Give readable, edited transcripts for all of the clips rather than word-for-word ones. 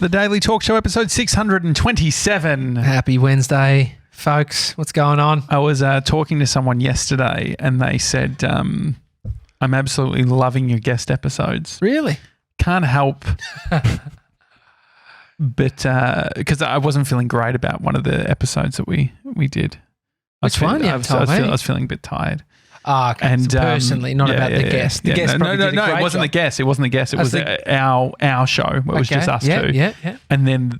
the Daily Talk Show, episode 627. Happy Wednesday, folks. What's going on? I was talking to someone yesterday and they said, I'm absolutely loving your guest episodes. Really? Can't help but because I wasn't feeling great about one of the episodes that we did. Which one? I was feeling a bit tired. Ah, okay. And so personally, not about the guest. The guest no, did a great it wasn't job. the guest. It wasn't the guest. It was our show. It was just us two. Yeah. And then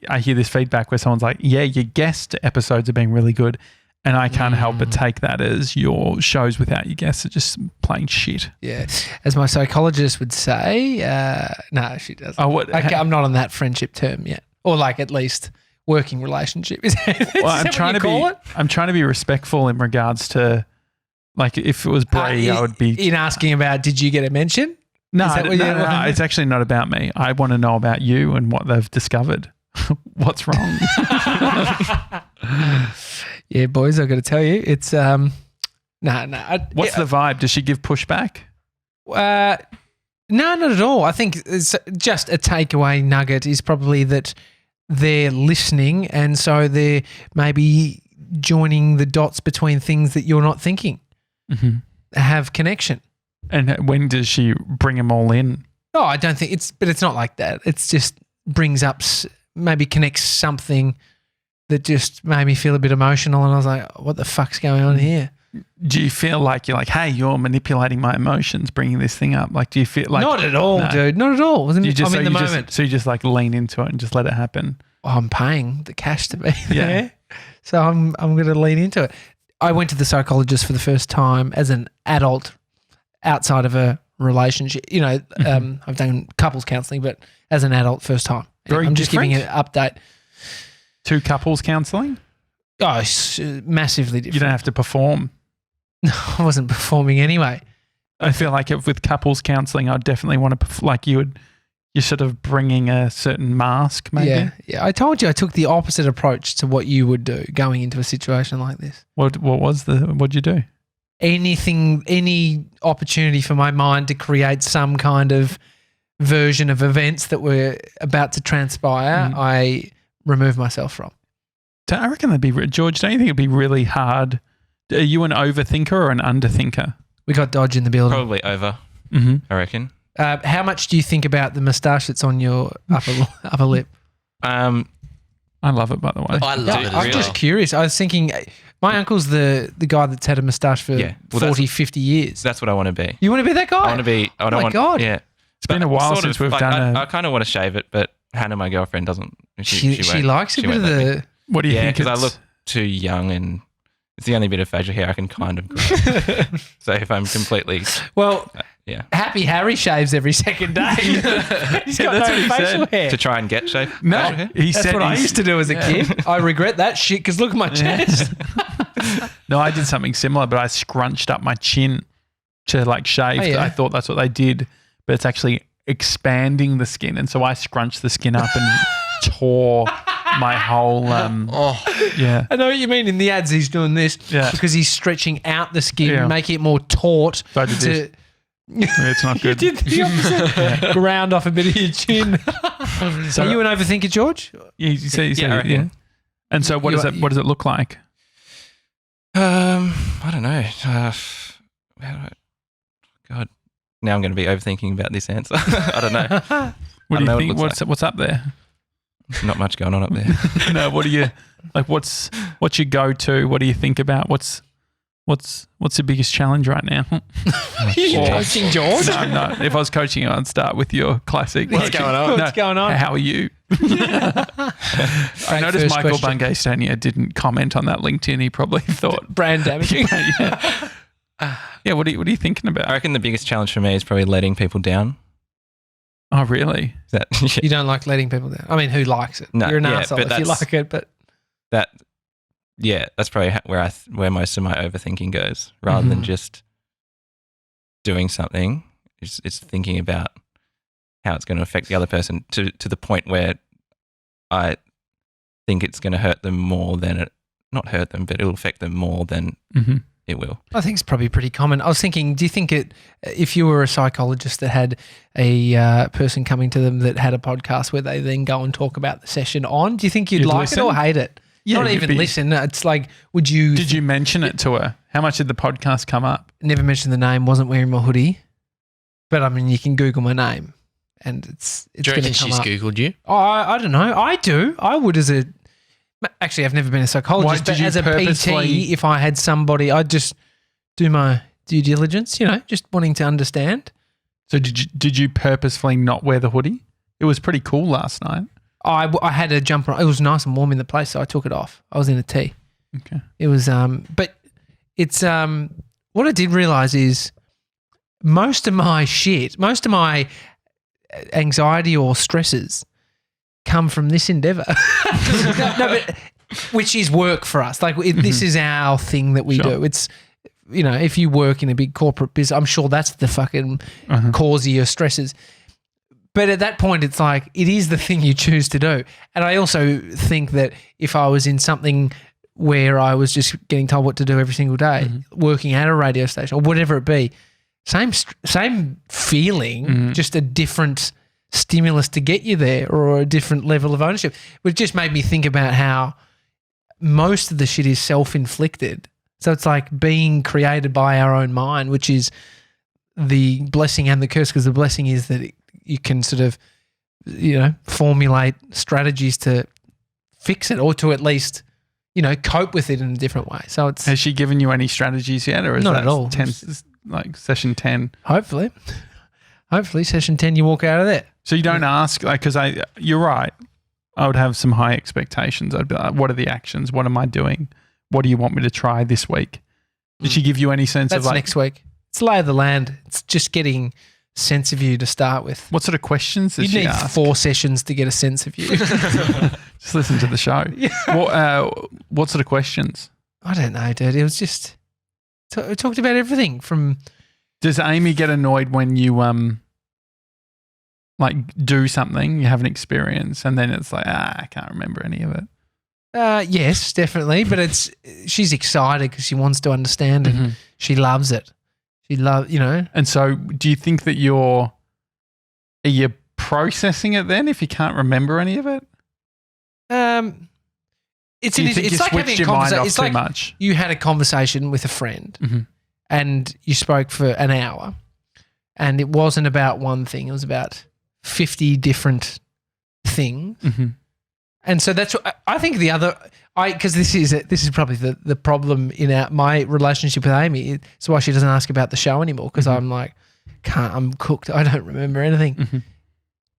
I hear this feedback where someone's like, yeah, your guest episodes are being really good. And I can't help but take that as your shows without your guests are just plain shit. Yeah. As my psychologist would say, no, she doesn't. Oh, what? Okay, I'm not on that friendship term yet. Or like at least working relationship. Well, I'm trying to be respectful in regards to, like, if it was Brie, I would be in asking about, did you get a mention? No, it's actually not about me. I want to know about you and what they've discovered. What's wrong? Yeah, boys, I've got to tell you, it's no. What's the vibe? Does she give pushback? No, not at all. I think it's just a takeaway nugget is probably that they're listening, and so they're maybe joining the dots between things that you're not thinking. Mm-hmm. Have connection. And when does she bring them all in? Oh, I don't think it's not like that. It's just brings up, maybe connects something that just made me feel a bit emotional, and I was like, what the fuck's going on here? Do you feel like you're like, hey, you're manipulating my emotions, bringing this thing up? Like, do you feel like... Not at all, dude. Not at all. I'm in the moment. So you just like lean into it and just let it happen? Oh, I'm paying the cash to be there. So I'm going to lean into it. I went to the psychologist for the first time as an adult outside of a relationship. You know, I've done couples counselling, but as an adult, first time. I'm just giving an update. 2 couples counselling? Oh, it's massively different. You don't have to perform. No, I wasn't performing anyway. I feel like with couples counselling, I'd definitely want to you're sort of bringing a certain mask, maybe. Yeah. I told you I took the opposite approach to what you would do going into a situation like this. What'd you do? Any opportunity for my mind to create some kind of version of events that were about to transpire, I remove myself from. I reckon that'd be, George, don't you think it'd be really hard? Are you an overthinker or an underthinker? We got Dodge in the building. Probably over, I reckon. How much do you think about the moustache that's on your upper lip? I love it, by the way. I love it as well. I'm just curious. I was thinking, my uncle's the guy that's had a moustache for 40, 50 years. That's what I want to be. You want to be that guy? I want to be. Oh my God. Yeah. It's been a while since we've done I kind of want to shave it, but Hannah, my girlfriend, doesn't. She likes a bit of the... What do you think? Yeah, because I look too young and it's the only bit of facial hair I can kind of grow. So if I'm completely... Well, yeah. Happy Harry shaves every second day. He's got no facial hair. To try and get facial No, hair? That's what I used to do as a kid. I regret that shit because look at my chest. No, I did something similar, but I scrunched up my chin to like shave. Oh, yeah. I thought that's what they did, but it's actually expanding the skin. And so I scrunched the skin up and tore my whole yeah. I know what you mean. In the ads, he's doing this because he's stretching out the skin, making it more taut. So I did this. It's not good. You did the opposite. Ground off a bit of your chin. So are you an overthinker, George? Yeah. And so what does it look like? I don't know. God, now I'm going to be overthinking about this answer. I don't know. What do you think? What's up there? Not much going on up there. No, what do you like? What's your go-to? What do you think about? What's the biggest challenge right now? Are you coaching George? No. If I was coaching, I'd start with your classic. What's going on? What's going on? How are you? I noticed Michael Bungay-Stania didn't comment on that LinkedIn. He probably thought brand damaging. Yeah. What are you thinking about? I reckon the biggest challenge for me is probably letting people down. Oh, really? You don't like letting people down? I mean, who likes it? No, you're an arsehole if you like it, but that's probably where most of my overthinking goes. Rather than just doing something, it's thinking about how it's going to affect the other person to the point where I think it's going to hurt them more than not hurt them, but it'll affect them more than it will. I think it's probably pretty common. I was thinking, do you think if you were a psychologist that had a person coming to them that had a podcast where they then go and talk about the session on, do you think you'd like listen? it or hate it? Yeah, Not even listen. It's like, would you? Did you mention it to her? How much did the podcast come up? Never mentioned the name. Wasn't wearing my hoodie, but I mean, you can Google my name, and it's Do you going reckon to come she's up. Googled you? Oh, I don't know. I do. I would as a. Actually, I've never been a psychologist, Did but you as a purposely- PT, if I had somebody, I'd just do my due diligence. Just wanting to understand. So did you purposefully not wear the hoodie? It was pretty cool last night. I had a jumper on. It was nice and warm in the place, so I took it off. I was in a tee. Okay. It was, but it's, what I did realize is most of my anxiety or stresses come from this endeavor. But which is work for us. Like this is our thing that we do. It's, if you work in a big corporate business, I'm sure that's the fucking cause of your stresses. But at that point, it's like it is the thing you choose to do. And I also think that if I was in something where I was just getting told what to do every single day, working at a radio station or whatever it be, same feeling, just a different stimulus to get you there or a different level of ownership. It just made me think about how most of the shit is self-inflicted. So it's like being created by our own mind, which is the blessing and the curse, because the blessing is that you can sort of, formulate strategies to fix it or to at least, cope with it in a different way. So it's Has she given you any strategies yet, or is Not that at all. session 10? hopefully session 10, you walk out of there. So you don't ask, because you're right. I would have some high expectations. I'd be like, what are the actions? What am I doing? What do you want me to try this week? Did she give you any sense That's of next week. It's lay of the land. It's just getting sense of you to start with. what sort of questions does You she need ask? 4 sessions to get a sense of you. Just listen to the show. What sort of questions? I don't know, dude. It was just we talked about everything from Does Amy get annoyed when you do something, you have an experience, and then it's like, I can't remember any of it? yes, definitely, but she's excited because she wants to understand and she loves it. She loves, And so do you think that are you processing it then if you can't remember any of it? It's Do you think it's you like having switched a your mind conversation. off It's too like much? you had a conversation with a friend and you spoke for an hour, and it wasn't about one thing. It was about 50 different things. And so that's what I think the other because this is probably the problem in my relationship with Amy. It's why she doesn't ask about the show anymore, because I'm like, I'm cooked. I don't remember anything.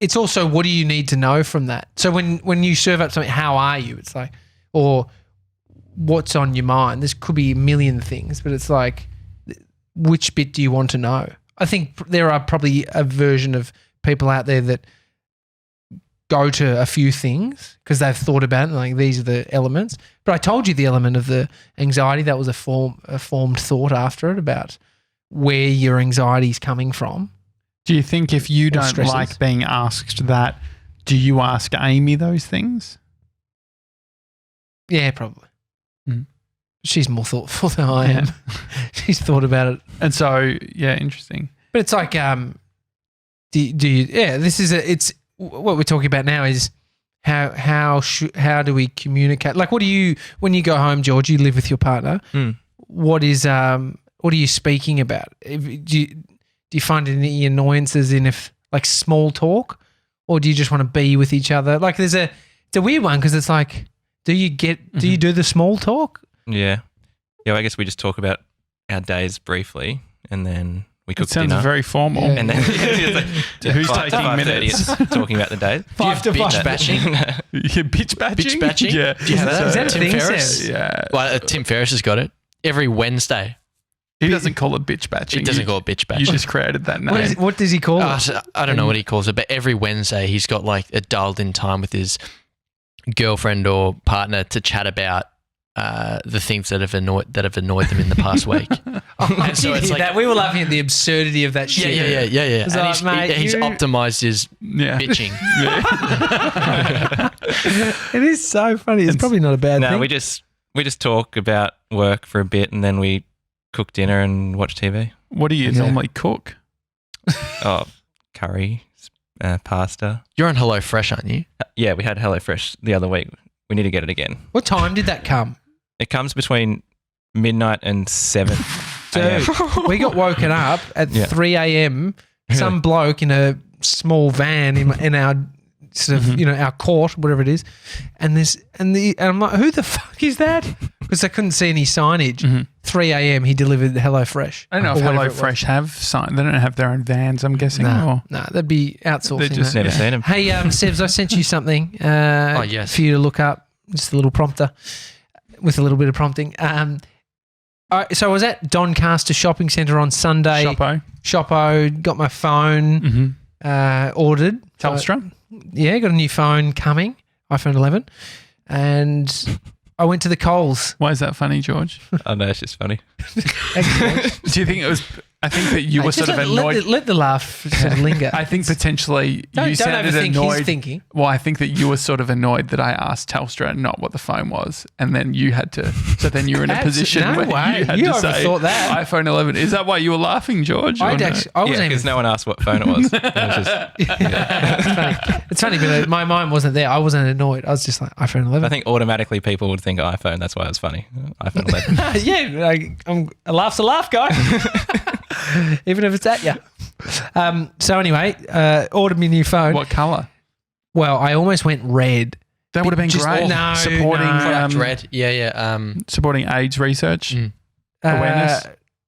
It's also, what do you need to know from that? So when you serve up something, how are you? It's like, or what's on your mind? This could be a million things, but it's like, which bit do you want to know? I think there are probably a version of people out there that go to a few things because they've thought about it and like, these are the elements. But I told you the element of the anxiety, that was a formed thought after it about where your anxiety is coming from. Do you think if you don't stresses. like being asked that, do you ask Amy those things? Yeah, probably. She's more thoughtful than I am. She's thought about it. And so, yeah, interesting. But it's like, do you, it's what we're talking about now is how do we communicate? Like, what do you, when you go home, George, you live with your partner, what are you speaking about? Do you find any annoyances in like small talk, or do you just want to be with each other? Like it's a weird one because it's like, do you do the small talk? Yeah. I guess we just talk about our days briefly, and then we cook It sounds dinner. very formal. Yeah. And then Who's taking minutes? Talking about the day. 5 to 5. Bitch batching? Yeah, bitch batching? Bitch batching? Yeah. Do you have that? Is that a Tim thing, Ferriss? Sam? Yeah. Well, Tim Ferriss has got it. Every Wednesday. He doesn't call it bitch batching. He doesn't call it bitch You batching. just created that name. What does he call it? So I don't know what he calls it, but every Wednesday he's got like a dialed in time with his girlfriend or partner to chat about the things that have annoyed them in the past week. I so did it's hear like- that. We were laughing at the absurdity of that shit. Yeah. It's And like, mate, he's you- optimized his Yeah. bitching. It is so funny. It's probably not a bad No, thing. we just talk about work for a bit, and then we cook dinner and watch TV. What do you normally cook? Oh, curry, pasta. You're on HelloFresh, aren't you? Yeah, we had HelloFresh the other week. We need to get it again. What time did that come? It comes between midnight and 7 Dude, we got woken up at 3 a.m. Some bloke in a small van in our sort of our court, whatever it is, and I'm like, who the fuck is that? Because I couldn't see any signage. 3 a.m. he delivered the HelloFresh. I don't know if HelloFresh have sign. They don't have their own vans, I'm guessing. No, they'd be outsourcing. They just never seen them. Hey, Sevs, I sent you something yes. for you to look up. Just a little prompter with a little bit of prompting. So I was at Doncaster Shopping Centre on Sunday. Shoppo, got my phone ordered. Telstra? Yeah, got a new phone coming, iPhone 11. And I went to the Coles. Why is that funny, George? Oh, no, it's just funny. Do you think it was... I think that you were sort of annoyed. Let the laugh sort of linger. I think potentially you sounded annoyed. His thinking. Well, I think that you were sort of annoyed that I asked Telstra not what the phone was, and then you had to. So then you were in a position where you had to say that. iPhone 11. Is that why you were laughing, George? I wasn't because no one asked what phone it was. It's funny, but my mind wasn't there. I wasn't annoyed. I was just like iPhone 11. I think automatically people would think iPhone. That's why it was funny. iPhone 11. Yeah, a laugh's a laugh, guy. Even if it's at you. So anyway, ordered me a new phone. What colour? Well, I almost went red. That would have been great. Supporting Product red. Yeah. Supporting AIDS research awareness.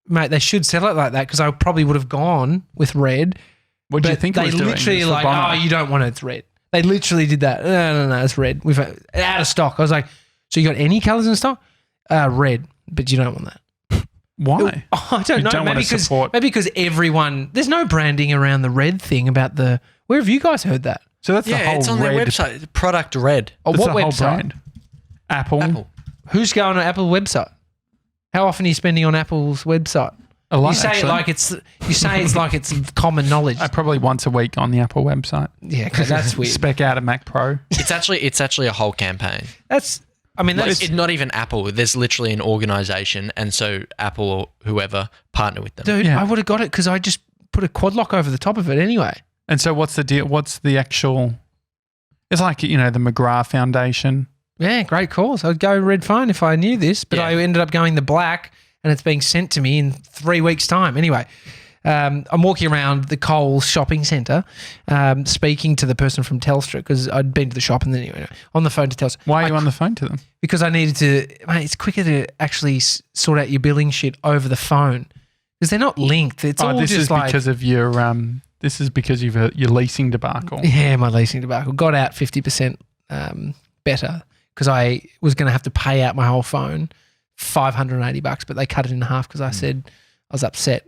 Mate, they should sell it like that because I probably would have gone with red. What do you think it was doing? They literally like, you don't want it, it's red. They literally did that. No, it's red. We've out of stock. I was like, so you got any colours in stock? Red, but you don't want that. Why? I don't know. Maybe because everyone, there's no branding around the red thing about the. Where have you guys heard that? So that's the whole it's on red. their website. Product red. Oh, what the website? Whole brand. Apple. Who's going on Apple's website? How often are you spending on Apple's website? A lot. You say actually. it's like it's common knowledge. Probably once a week on the Apple website. Yeah, because that's weird. Spec out a Mac Pro. It's actually a whole campaign. That's not even Apple. There's literally an organization, and so Apple or whoever partner with them. Dude, I would have got it because I just put a quad lock over the top of it anyway. And so what's the deal? What's the actual... It's like, the McGrath Foundation. Yeah, great cause. I'd go red phone if I knew this, but I ended up going the black and it's being sent to me in 3 weeks' time. Anyway, I'm walking around the Coles shopping centre speaking to the person from Telstra because I'd been to the shop and then on the phone to Telstra. Why are you on the phone to them? Because I needed to, mate, it's quicker to actually sort out your billing shit over the phone because they're not linked. It's all just like... Because of your, this is because of your leasing debacle. Yeah, my leasing debacle. Got out 50% better because I was going to have to pay out my whole phone, $580, but they cut it in half because I said I was upset.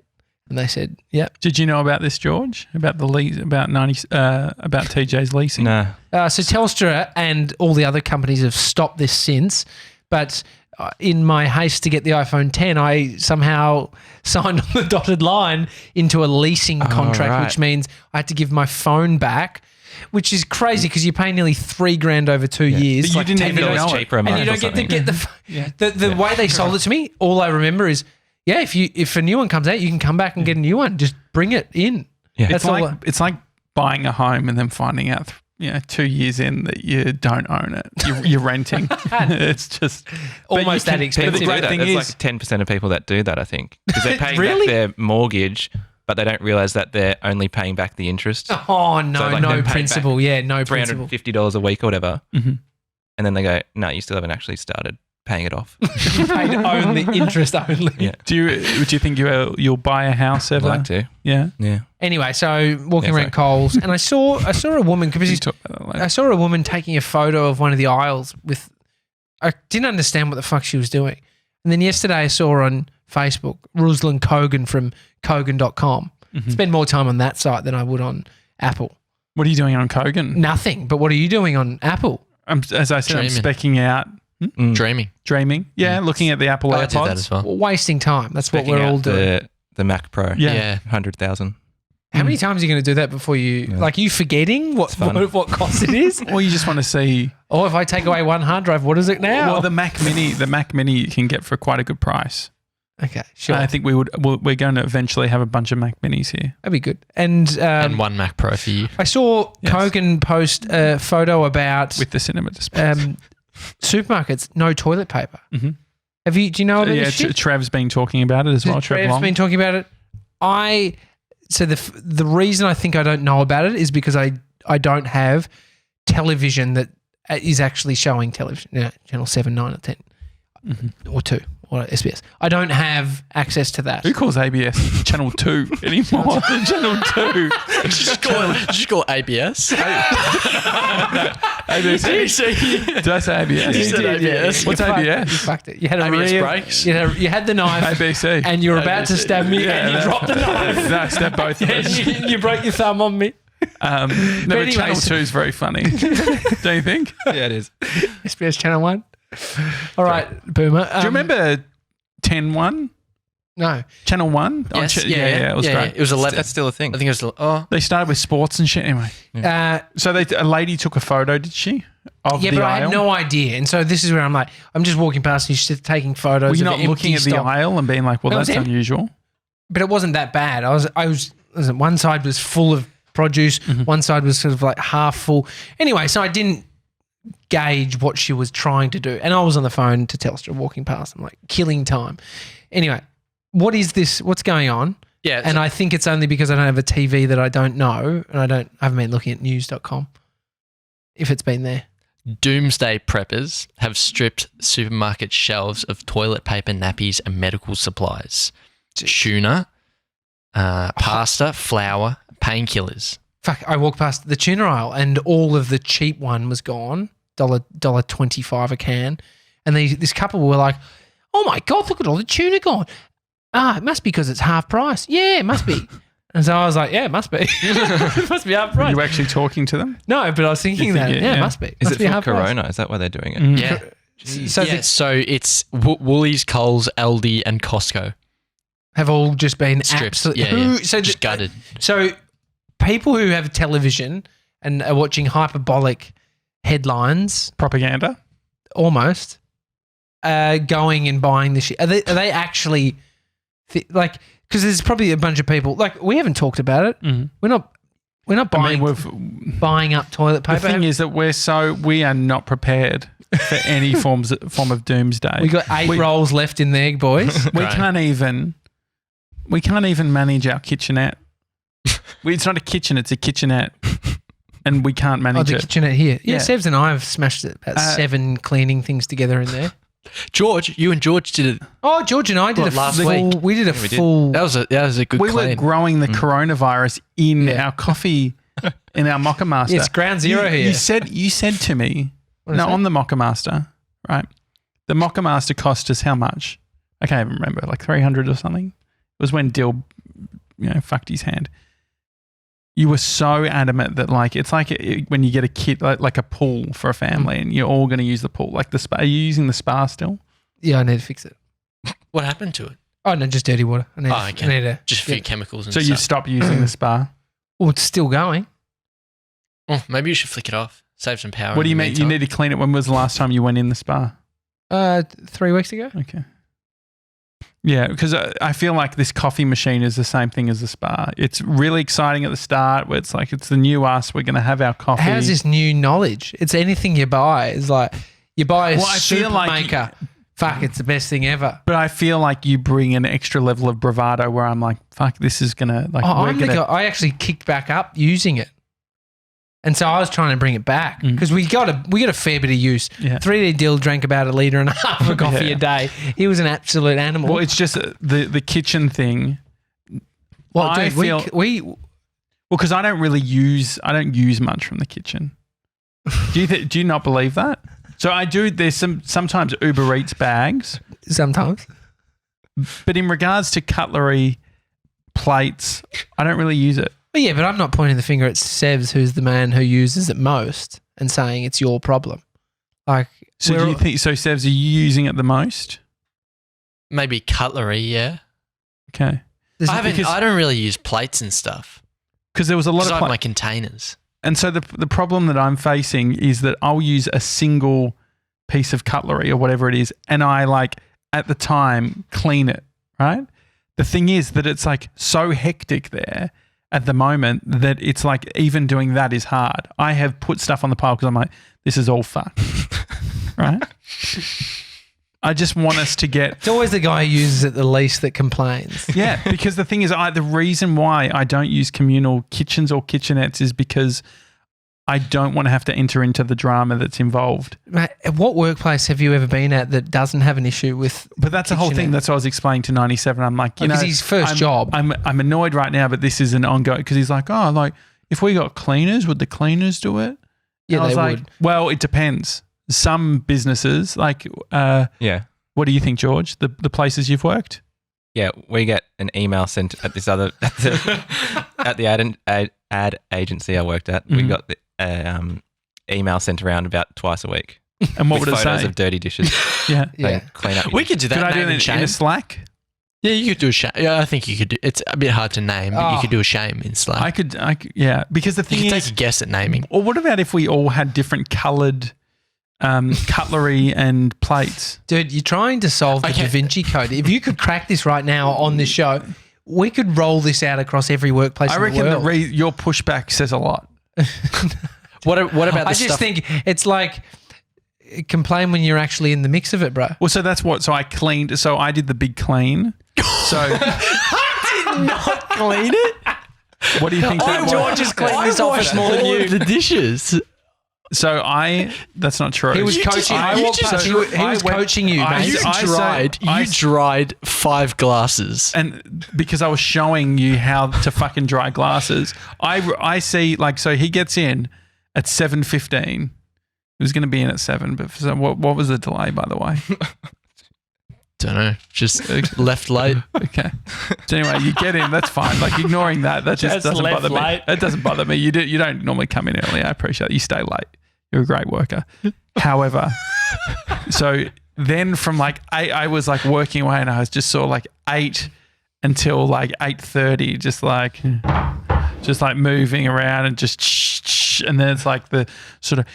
And they said, "Yep." Did you know about this, George? About the lease, about TJ's leasing? No. So Telstra and all the other companies have stopped this since, but in my haste to get the iPhone 10, I somehow signed on the dotted line into a leasing contract, which means I had to give my phone back. Which is crazy because you pay nearly $3,000 over 2 years. But you didn't even know it. Cheaper a month and you don't get to get the way they sold it to me. All I remember is, if a new one comes out, you can come back and get a new one. Just bring it in. Yeah. It's like buying a home and then finding out, 2 years in that you don't own it. You're renting. It's just almost that expensive. The great thing is, like 10% of people that do that, I think, because they're paying back their mortgage. But they don't realise that they're only paying back the interest. Oh, no, so no principal. Yeah, no principal. $350 a week or whatever. Mm-hmm. And then they go, no, you still haven't actually started paying it off. You paid only interest only. Yeah. Do you think you'll buy a house ever? I'd like to. Yeah. Yeah. Anyway, so walking around Coles and I saw a woman, I saw a woman taking a photo of one of the aisles with, I didn't understand what the fuck she was doing. And then yesterday I saw her on Facebook, Ruslan Kogan from Kogan.com. Spend more time on that site than I would on Apple. What are you doing on Kogan? Nothing. But what are you doing on Apple? As I said, I'm specking out. Dreaming. Yeah, looking at the Apple AirPods. I did that as well. Wasting time. That's what we're all doing. The Mac Pro. Yeah. 100,000. How many times are you going to do that before you, like, are you forgetting what cost it is? Or you just want to see. Or if I take away one hard drive, what is it now? Well, the Mac Mini you can get for quite a good price. Okay, sure. I think we're going to eventually have a bunch of Mac Minis here. That'd be good. And one Mac Pro for you. I saw Kogan post a photo about with the cinema displays. Supermarkets, no toilet paper. Mm-hmm. Do you know about this shit? Trev's been talking about it as well. Trev's been talking about it. So the reason I think I don't know about it is because I don't have television that is actually showing television, channel 7, 9 or 10 or 2 or SBS. I don't have access to that. Who calls ABS channel 2 anymore? Channel 2. Just call ABS. ABC. Did I say ABS? You said ABS. What's ABS? You fucked it. You had a ABS real, brakes. You had the knife. ABC. And you were about to stab me and you dropped the knife. No, stab both of us. You broke your thumb on me. But channel 2 is very funny. Don't you think? Yeah, it is. SBS Channel 1. All right, Boomer. Do you remember 10-1? No. Channel 1? Yes, It was great. It was 11. That's still a thing. I think it was. They started with sports and shit anyway. So a lady took a photo, did she? Of the but aisle? I had no idea. And so this is where I'm like, I'm just walking past and she's taking photos. Were you of not looking at the stock. aisle and being like, well, that's unusual? But it wasn't that bad. I was one side was full of produce, one side was sort of like half full. Anyway, so I didn't gauge what she was trying to do. And I was on the phone to Telstra walking past. I'm like, killing time. Anyway, what is this? What's going on? Yeah. And I think it's only because I don't have a TV that I don't know and I haven't been looking at news.com if it's been there. Doomsday preppers have stripped supermarket shelves of toilet paper, nappies and medical supplies. Tuna, pasta, flour, painkillers. Fuck, I walked past the tuna aisle and all of the cheap one was gone, $1.25 a can. And this couple were like, oh my God, look at all the tuna gone. It must be because it's half price. Yeah, it must be. And so I was like, yeah, it must be. It must be half price. Were you actually talking to them? No, but I was thinking that. Yeah, it must be. Is Must it be for half price. Corona? Is that why they're doing it? Mm. Yeah. So it's Woolies, Coles, Aldi and Costco. Have all just been Stripped. absolutely So just gutted. So people who have television and are watching hyperbolic headlines, Propaganda? almost, going and buying this shit. Are they actually like? Because there's probably a bunch of people like we haven't talked about it. Mm. We're not buying buying up toilet paper. The thing is that we are not prepared for any form of doomsday. We got 8 rolls left in there, boys. We can't even manage our kitchenette. It's not a kitchen; it's a kitchenette, and we can't manage the it. kitchenette here. Yeah, Yeah. Sevs and I have smashed about 7 cleaning things together in there. George, you and George did it. Oh, George and I did last full. week? We did a full. That was a good We clean. were growing the coronavirus in our coffee, in our Maca Master. It's ground zero here. You said to me, What is that? on the Maca Master, right? The Maca Master cost us how much? I can't even remember, like 300 or something. It was when Dill, fucked his hand. You were so adamant that it's like when you get a kit, like a pool for a family and you're all going to use the pool. Like the spa, are you using the spa still? Yeah, I need to fix it. What happened to it? Oh no, just dirty water. I need to Just a few chemicals and So stuff. you stopped using the spa? Well, it's still going. Oh, maybe you should flick it off. Save some power. What do you in the mean? You meantime. need to clean it. When was the last time you went in the spa? 3 weeks ago. Okay. Yeah, because I feel like this coffee machine is the same thing as the spa. It's really exciting at the start where it's like, it's the new us. We're going to have our coffee. How's this new knowledge? It's anything you buy. It's like you buy a I super feel like maker. Fuck, it's the best thing ever. But I feel like you bring an extra level of bravado where I'm like, fuck, this is going to, I actually kicked back up using it. And so I was trying to bring it back because we got a fair bit of use. Yeah. 3D Dill drank about 1.5 liters of coffee a day. He was an absolute animal. Well, it's just the kitchen thing. Well, I dude, feel- we because I don't use much from the kitchen. Do you not believe that? So I do. There's sometimes Uber Eats bags, sometimes. but in regards to cutlery, plates, I don't really use it. Well, yeah, but I'm not pointing the finger at Sevs, who's the man who uses it most, and saying it's your problem. Like, So do you think? So Sevs, are you using it the most? Maybe cutlery, yeah. Okay. I don't really use plates and stuff. Because there was a lot Because of I have my containers. And so the problem that I'm facing is that I'll use a single piece of cutlery or whatever it is, and I at the time clean it right? The thing is that it's like so hectic there at the moment that it's like even doing that is hard. I have put stuff on the pile because I'm like, this is all fucked, right? I just want us to get... It's always the guy who uses it the least that complains. Yeah, because the thing is, the reason why I don't use communal kitchens or kitchenettes is because I don't want to have to enter into the drama that's involved. Mate, what workplace have you ever been at that doesn't have an issue with? But that's the whole thing. That's what I was explaining to 97. I'm like, because his first job. I'm annoyed right now, but this is an ongoing, because he's like, oh, like if we got cleaners, would the cleaners do it? Yeah, and I was they like, would. well, it depends. Some businesses, like, Yeah. What do you think, George? The places you've worked? Yeah, we get an email sent at this other at the ad agency I worked at. We got the email sent around about twice a week. And what with would it photos say? of dirty dishes. Yeah. Saying, clean up. We could do that. Could I do name and it in a shame. Slack? Yeah, you could do a shame. Yeah, I think you could do. It's a bit hard to name, but you could do a shame in Slack. I could, yeah. Because the you thing could is, take a guess at naming. or what about if we all had different coloured cutlery and plates? Dude, you're trying to solve the Da Vinci Code. If you could crack this right now on this show, we could roll this out across every workplace I in the reckon world. your pushback says a lot. What about the I just stuff? think it's like complain when you're actually in the mix of it, bro. Well, so that's what. So I cleaned. So I did the big clean. So not clean it. what do you think? that was? George has cleaned this office more than you. The dishes. So that's not true. He was You coaching. just- He was coaching you, I- mate. I- You dried 5 glasses. And because I was showing you how to fucking dry glasses, I see, like, so he gets in at 7:15. He was going to be in at 7, but what was the delay, by the way? Don't know. Just left late. Okay. So anyway, you get in. That's fine. Like ignoring that just Just doesn't left bother me. late. It doesn't bother me. You don't normally come in early. I appreciate it. You stay late. You're a great worker. However, so then from like 8, I was like working away, and I was just sort of like 8 until like 8:30, just like moving around and just, and then it's like the sort of,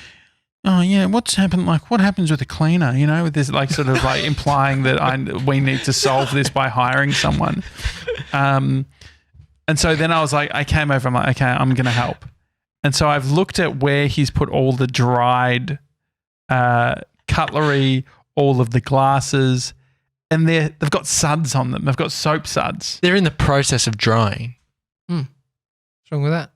oh yeah, what's happened? Like, what happens with a cleaner? You know, with this, like, sort of like implying that we need to solve this by hiring someone. And so then I was like, I came over. I'm like, okay, I'm going to help. And so I've looked at where he's put all the dried cutlery, all of the glasses, and they've got suds on them. They've got soap suds. They're in the process of drying. What's wrong with that?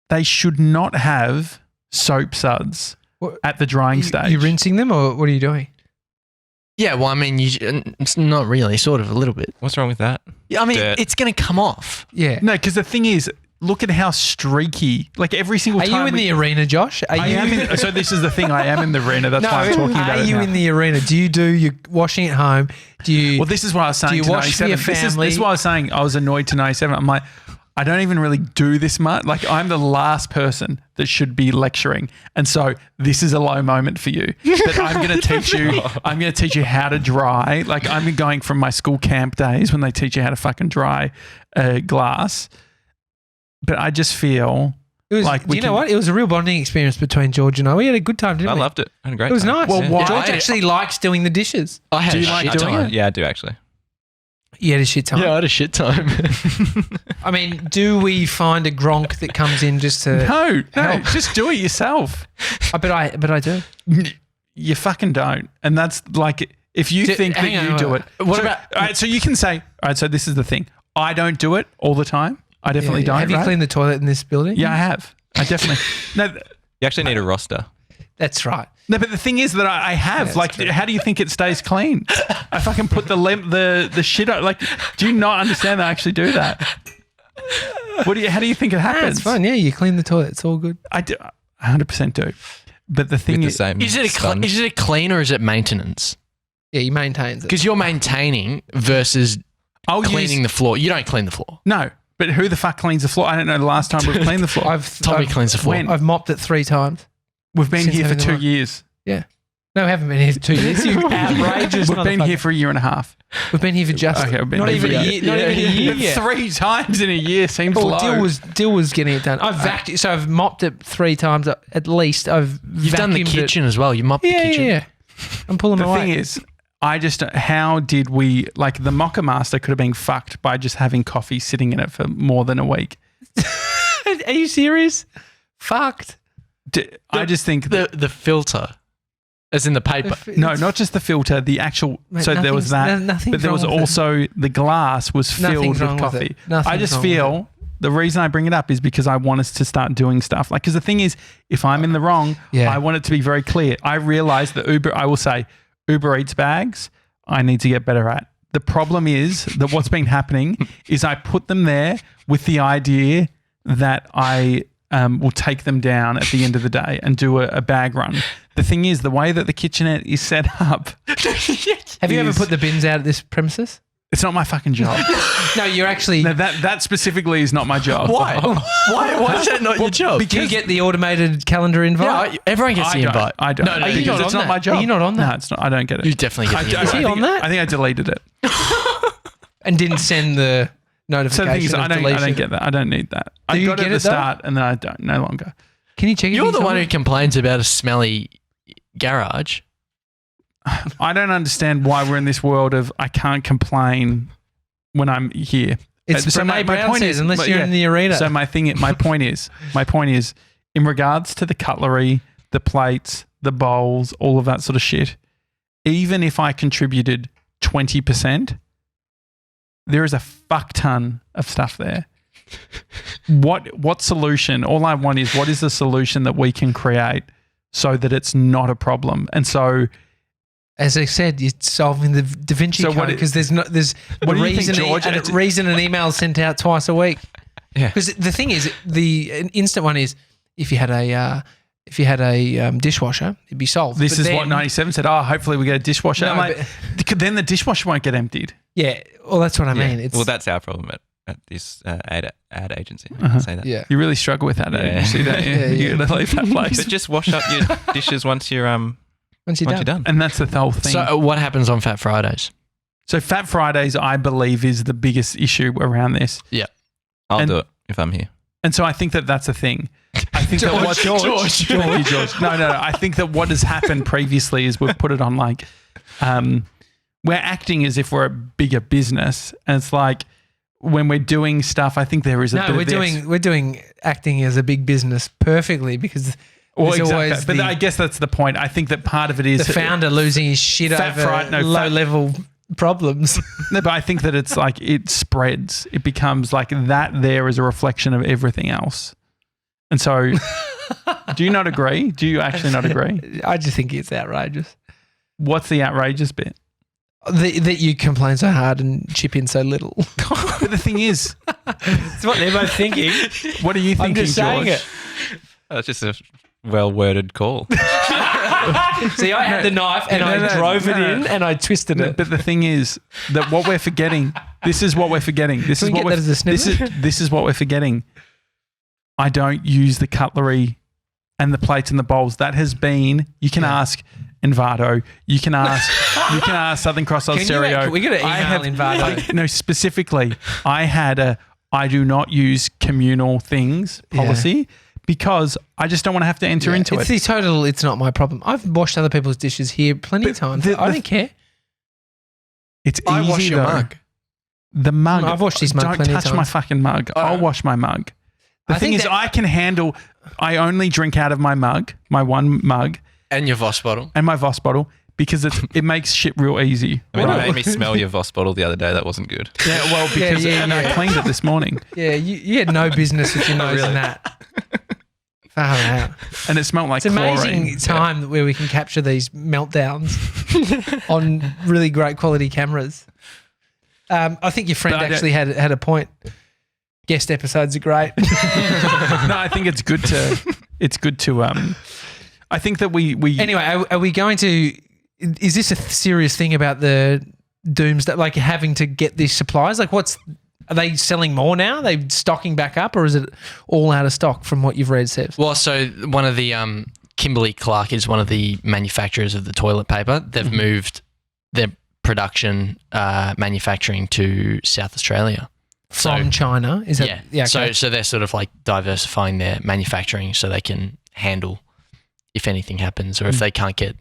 They should not have soap suds What- at the drying stage. You rinsing them, or what are you doing? Yeah, well, I mean, it's not really, sort of a little bit. What's wrong with that? Yeah, I mean, Dirt. it's going to come off. Yeah. No, because the thing is, look at how streaky. Like every single Are time. you in the arena, Josh? Are I you? am in, so this is the thing. I am in the arena. That's why I'm talking about are it you now. in the arena? Do you do your washing at home? Do you? Well, this is what I was saying Do you to wash for 97. your This family? is what I was saying. I was annoyed to 97. I'm like, I don't even really do this much. Like, I'm the last person that should be lecturing. And so this is a low moment for you. That I'm going to teach you. I'm going to teach you how to dry. Like, I'm going from my school camp days when they teach you how to fucking dry glass. But I just feel It was, like do you know what? It was a real bonding experience between George and I. We had a good time, didn't I we? loved it. I had a great It was time. nice. Well, Yeah. why- George actually likes doing the dishes. I had Do a you like shit doing time. it? Yeah, I do actually. You had a shit time. Yeah, I had a shit time. I mean, do we find a Gronk that comes in just to? no, help? just do it yourself. I bet I do. You fucking don't. And that's like, if you think that hang on, you do it. What So- about- all right, so you can say, all right, so this is the thing. I don't do it all the time. I definitely don't. Have you right? cleaned the toilet in this building? Yeah, I have. I definitely. No, You actually need a roster. That's right. no, but the thing is that I have. Yeah, like, that's true. how do you think it stays clean? I fucking put the shit out. Like, do you not understand that I actually do that? How do you think it happens? That's fine. Yeah, you clean the toilet. It's all good. I do. 100% do. But the thing With the is, same Is it sponge. a clean or is it maintenance? Yeah, he maintains it. Because you're maintaining versus I'll cleaning the floor. You don't clean the floor. No, but who the fuck cleans the floor? I don't know the last time we've cleaned the floor. Tommy cleans the floor. when? I've mopped it 3 times. We've been Since here for having the 2 one. years. No, we haven't been here for 2 years. You outrageous. We've been motherfucker. here for a year and a half. We've been here for just Okay, we've been not here even for a a year. Not even a year But yet. 3 times in a year seems low. Oh, Dill was getting it done. I've vacuumed, so I've mopped it 3 times at least. I've You've done the vacuumed kitchen as well. You mopped the It. kitchen. Yeah. I'm pulling The my thing weight. is, how did we, like the Maca Master could have been fucked by just having coffee sitting in it for more than a week. Are you serious? Fucked. I just think the filter, as in the paper. no, not just the filter, the actual. Mate, so there was that, but there was wrong with also the glass was filled with coffee. I just feel the reason I bring it up is because I want us to start doing stuff. Like, because the thing is, if I'm in the wrong, I want it to be very clear. I realize that I will say Uber Eats bags, I need to get better at. The problem is that what's been happening is I put them there with the idea that I will take them down at the end of the day and do a bag run. The thing is, the way that the kitchenette is set up. Have you ever put the bins out at this premises? It's not my fucking job. No, you're actually. No, that specifically is not my job. Why? Why is that not your job? Do you get the automated calendar invite? Yeah, everyone gets the invite. I don't. No, because it's not my job. Are you not on that? No, it's not. I don't get it. You definitely get the invite. Is he on that? I think I deleted it. And didn't send the notification. So the thing is, I don't get that. I don't need that. I you got get it at the it, though? start and then I don't. No longer. Can you check it? You're the one who complains about a smelly garage. I don't understand why we're in this world of I can't complain when I'm here. It's so Brene Brown says, unless you're in the arena. So my point is, in regards to the cutlery, the plates, the bowls, all of that sort of shit, even if I contributed 20%, there is a fuck ton of stuff there. What solution? All I want is, what is the solution that we can create so that it's not a problem? And so, as I said, you're solving the Da Vinci Code because there's what do you think, George? Reason an email sent out twice a week. Yeah. Because the thing is, the instant one is if you had a dishwasher, it'd be solved. This is what 97 said. Oh, hopefully we get a dishwasher. No, then the dishwasher won't get emptied. Yeah. Well, that's what I mean. Well, that's our problem at this ad agency. I can say that. Yeah. You really struggle with that agency, don't you? Yeah. You're going to leave that place. But just wash up your dishes once you're done. And that's the whole thing. So what happens on Fat Fridays? So Fat Fridays, I believe, is the biggest issue around this. Yeah. I'll do it if I'm here. And so I think that that's a thing. I think George. Thank you, George. No. I think that what has happened previously is we've put it on like, we're acting as if we're a bigger business, and it's like when we're doing stuff. I think there is a bit of this. we're doing acting as a big business perfectly because. Well, there's exactly. always But I guess that's the point. I think that part of it is the founder losing his shit over low-level problems. No, but I think that it's like it spreads. It becomes like that there is a reflection of everything else. And so do you not agree? Do you actually not agree? I just think it's outrageous. What's the outrageous bit? That you complain so hard and chip in so little. But the thing is, it's what they're both thinking. What are you thinking, I'm just saying George? it. That's just a well-worded call. See, I had the knife and I drove it in and I twisted it. But the thing is that what we're forgetting, this is what we're forgetting. This is what we're forgetting. I don't use the cutlery and the plates and the bowls. That has been, you can ask Envato, you can ask Southern Cross Stereo. We got to email Envato. No, specifically, I do not use communal things policy. Because I just don't want to have to enter into it. It's not my problem. I've washed other people's dishes here plenty of times. I don't care. It's easy. I wash your mug. The mug. I've washed his mug plenty of times. Don't touch my fucking mug. I'll wash my mug. The thing is, I can handle, I only drink out of my mug, my one mug. And your Voss bottle. And my Voss bottle. Because it makes shit real easy. I mean, you made me smell your Voss bottle the other day. That wasn't good. Yeah, well, because I cleaned it this morning. Yeah, you had no business with your nose in that. Far out. And it smelled like it's chlorine. Amazing time where we can capture these meltdowns on really great quality cameras. I think your friend actually had a point. Guest episodes are great. No, I think it's good to. I think that we anyway. Are we going to? Is this a serious thing about the doomsday? Like having to get these supplies? Like are they selling more now? Are they stocking back up, or is it all out of stock from what you've read, Sev? Well, so one of the Kimberly-Clark is one of the manufacturers of the toilet paper. They've moved their production manufacturing to South Australia. From China? Is that? Yeah. Okay. So they're sort of like diversifying their manufacturing so they can handle if anything happens or if they can't get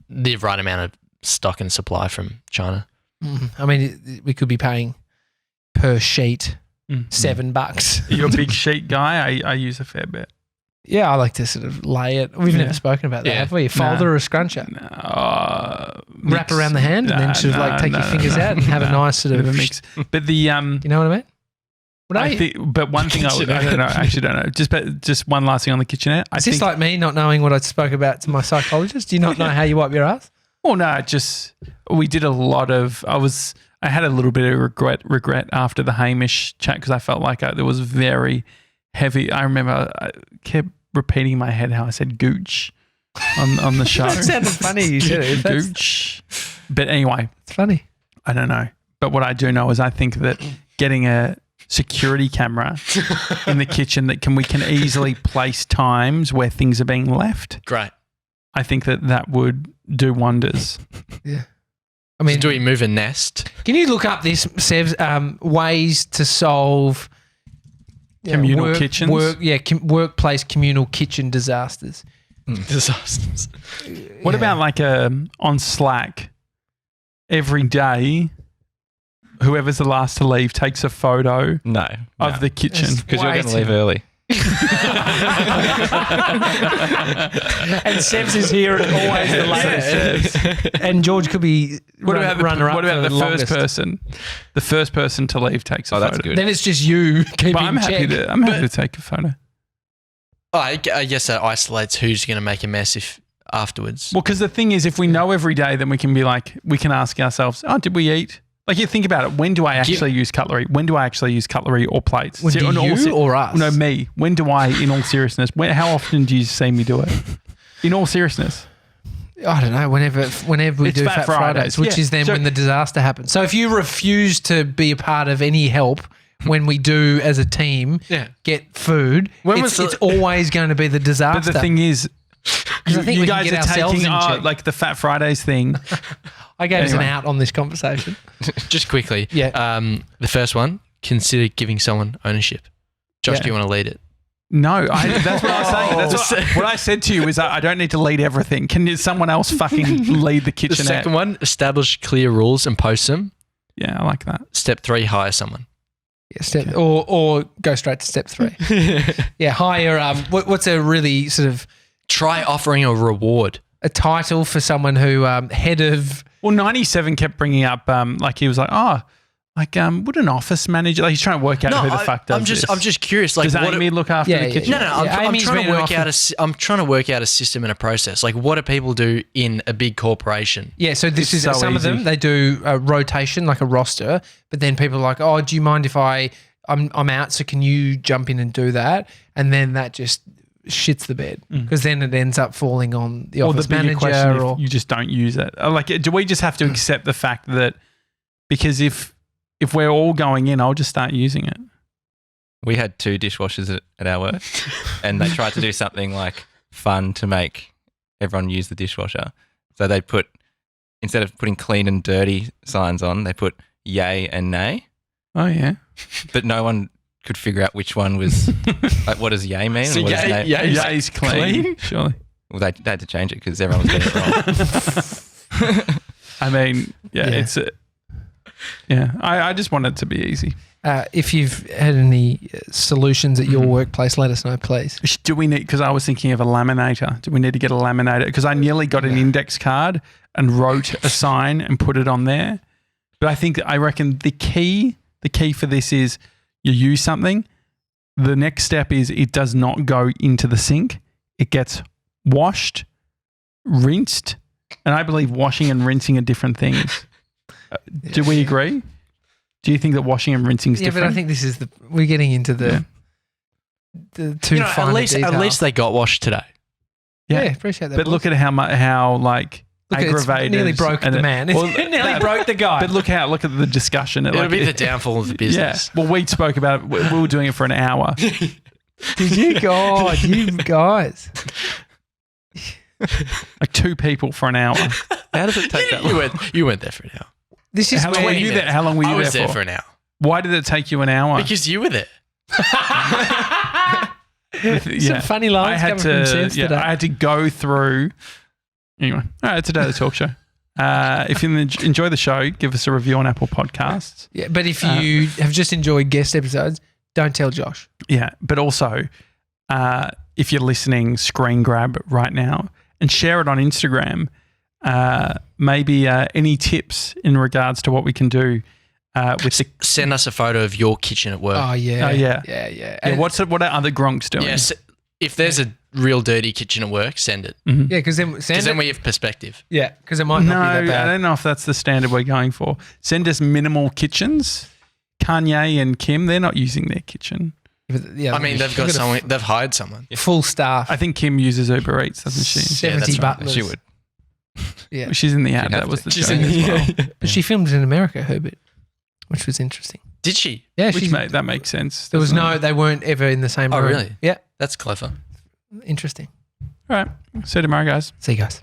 the right amount of stock and supply from China. I mean, we could be paying per sheet $7. You're a big sheet guy. I use a fair bit. Yeah, I like to sort of lay it. We've never spoken about that, have we? A folder or a scruncher? Wrap around the hand and then sort of like take your fingers out and have a nice sort of mix. But the you know what I mean? But one thing I don't know. I actually don't know. Just one last thing on the kitchenette. Is this like me not knowing what I spoke about to my psychologist? Do you not know how you wipe your ass? Well, no, we did a lot of. I had a little bit of regret after the Hamish chat because I felt like there was very heavy. I remember I kept repeating in my head how I said gooch on the show. That sounded funny. You said it. Gooch. But anyway, it's funny. I don't know. But what I do know is I think that getting a security camera in the kitchen we can easily place times where things are being left. Great. I think that would do wonders. Yeah. I mean, so do we move a nest? Can you look up this, Sev's, ways to solve communal kitchens? Workplace communal kitchen disasters. Disasters. What about like on Slack, every day, whoever's the last to leave takes a photo of the kitchen. Because you're going to leave early. And Sebs is here and always the latest. And George could be runner-up. What about the first person? The first person to leave takes a photo. That's good. Then it's just you keeping I'm happy check. I'm happy to take a photo. I guess that isolates who's going to make a mess if afterwards. Well, because the thing is, if we know every day, then we can be like, we can ask ourselves, did we eat? Like, you think about it. When do I actually use cutlery? When do I actually use cutlery or plates? Do you or us? No, me. When do I, in all seriousness, how often do you see me do it? In all seriousness. I don't know. Whenever we do Fat Fridays, which is then when the disaster happens. So if you refuse to be a part of any help when we do as a team get food, it's always going to be the disaster. But the thing is, you guys are taking like the Fat Fridays thing. I gave us an out on this conversation. Just quickly. Yeah. The first one, consider giving someone ownership. Josh, do you want to lead it? No, that's what I was saying. What I said to you is I don't need to lead everything. Can someone else fucking lead the kitchenette? The second one, establish clear rules and post them. Yeah, I like that. Step 3, hire someone. Yeah, or go straight to step 3. Yeah, hire. What's a really sort of try offering a reward, a title for someone who head of. Well, 97 kept bringing up like he was like, would an office manager? Like he's trying to work out who the fuck does this. I'm just curious. Like, does Amy look after the kitchen? No. I'm trying to work out a system and a process. Like, what do people do in a big corporation? Yeah, so this is some of them. They do a rotation, like a roster. But then people are like, do you mind if I'm out? So can you jump in and do that? And then that just shits the bed because then it ends up falling on the office manager. Or you just don't use it. Like, do we just have to accept the fact that because if we're all going in, I'll just start using it. We had 2 dishwashers at our work and they tried to do something like fun to make everyone use the dishwasher. So they put, instead of putting clean and dirty signs on, they put yay and nay. Oh, yeah. But no one could figure out which one was, like, what does yay mean? So yay's clean, surely. Well, they had to change it because everyone was getting it wrong. I mean, it's I just want it to be easy. If you've had any solutions at your workplace, let us know, please. Do we need, because I was thinking of a laminator. Do we need to get a laminator? Because I nearly got an index card and wrote a sign and put it on there. But I reckon the key for this is you use something. The next step is it does not go into the sink. It gets washed, rinsed, and I believe washing and rinsing are different things. Do we agree? Do you think that washing and rinsing is different? Yeah, but I think this is we're getting into the too fine detail. At least they got washed today. Yeah, appreciate that. But look at how like aggravated. Nearly broke the man. Nearly broke the guy. But look at the discussion. It'll be the downfall of the business. Yeah. Well, we spoke about it. We were doing it for an hour. Did you? God, you guys. Like 2 people for an hour. How does it take that long? You went there for an hour. This is how long were you there? How long were you there for? I was there for an hour. Why did it take you an hour? Because you were there. Some funny lines coming from Sims today. I had to go through. Anyway, all right, today the talk show. If you enjoy the show, give us a review on Apple Podcasts. Yeah, but if you have just enjoyed guest episodes, don't tell Josh. Yeah, but also if you're listening, screen grab right now and share it on Instagram. Maybe any tips in regards to what we can do with the Send us a photo of your kitchen at work. Oh, yeah. yeah. And what are other Gronks doing? Yes. If there's a real dirty kitchen at work, send it. Yeah, because Then we have perspective. Yeah, because it might No, not be that I bad. don't know if that's the standard we're going for. Send us minimal kitchens. Kanye and Kim, they're not using their kitchen. Yeah, I mean, they've got someone. They've hired someone. full staff. I think Kim uses Uber Eats, doesn't she? 70 that's right. butlers. She would. Yeah, She's in the ad. She'd That have was to. the She's joke in as well. but she filmed in America, Herbert, which was interesting. Did she? Yeah, That makes sense. there was doesn't it? they weren't ever in the same Oh, room. really? Yeah, That's clever. interesting. All right. See you tomorrow, guys. See you guys.